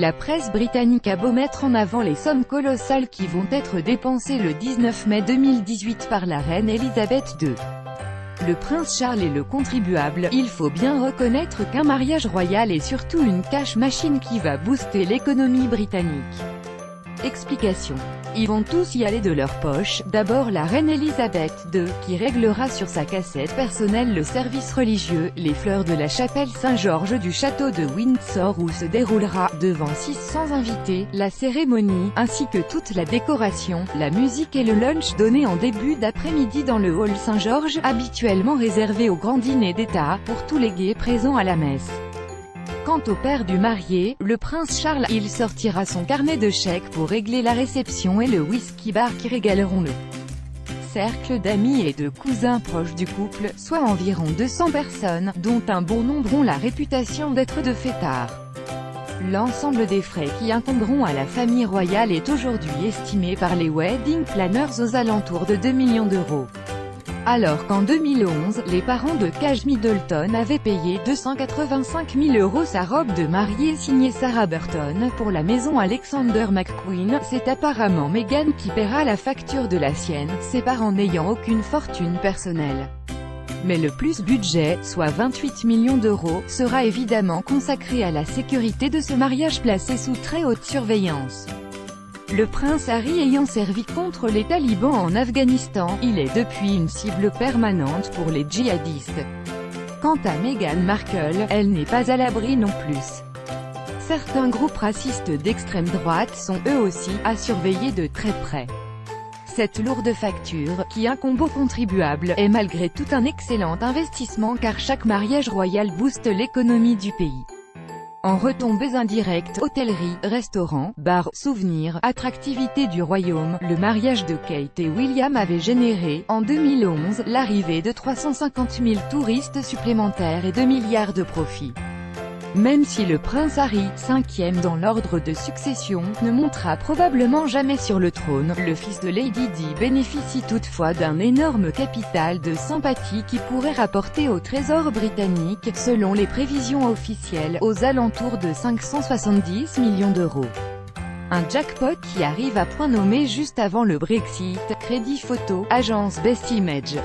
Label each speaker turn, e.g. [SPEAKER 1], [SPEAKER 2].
[SPEAKER 1] La presse britannique a beau mettre en avant les sommes colossales qui vont être dépensées le 19 mai 2018 par la reine Elisabeth II. Le prince Charles et le contribuable, il faut bien reconnaître qu'un mariage royal est surtout une cash machine qui va booster l'économie britannique. Explication. Ils vont tous y aller de leur poche, d'abord la reine Elisabeth II, qui réglera sur sa cassette personnelle le service religieux, les fleurs de la chapelle Saint-Georges du château de Windsor où se déroulera, devant 600 invités, la cérémonie, ainsi que toute la décoration, la musique et le lunch donné en début d'après-midi dans le hall Saint-Georges, habituellement réservé au grand dîner d'État, pour tous les gays présents à la messe. Quant au père du marié, le prince Charles, il sortira son carnet de chèques pour régler la réception et le whisky bar qui régaleront le cercle d'amis et de cousins proches du couple, soit environ 200 personnes, dont un bon nombre ont la réputation d'être de fêtards. L'ensemble des frais qui incomberont à la famille royale est aujourd'hui estimé par les wedding planners aux alentours de 2 millions d'euros. Alors qu'en 2011, les parents de Kate Middleton avaient payé 285 000 € sa robe de mariée signée Sarah Burton pour la maison Alexander McQueen, c'est apparemment Meghan qui paiera la facture de la sienne, ses parents n'ayant aucune fortune personnelle. Mais le plus budget, soit 28 millions d'euros, sera évidemment consacré à la sécurité de ce mariage placé sous très haute surveillance. Le prince Harry ayant servi contre les talibans en Afghanistan, il est depuis une cible permanente pour les djihadistes. Quant à Meghan Markle, elle n'est pas à l'abri non plus. Certains groupes racistes d'extrême droite sont eux aussi à surveiller de très près. Cette lourde facture, qui incombe aux contribuables, est malgré tout un excellent investissement car chaque mariage royal booste l'économie du pays. En retombées indirectes, hôtellerie, restaurants, bars, souvenirs, attractivités du royaume, le mariage de Kate et William avait généré, en 2011, l'arrivée de 350 000 touristes supplémentaires et 2 milliards de profits. Même si le prince Harry, 5e dans l'ordre de succession, ne montera probablement jamais sur le trône, le fils de Lady Di bénéficie toutefois d'un énorme capital de sympathie qui pourrait rapporter au trésor britannique, selon les prévisions officielles, aux alentours de 570 millions d'euros. Un jackpot qui arrive à point nommé juste avant le Brexit, Crédit Photo, agence Best Image.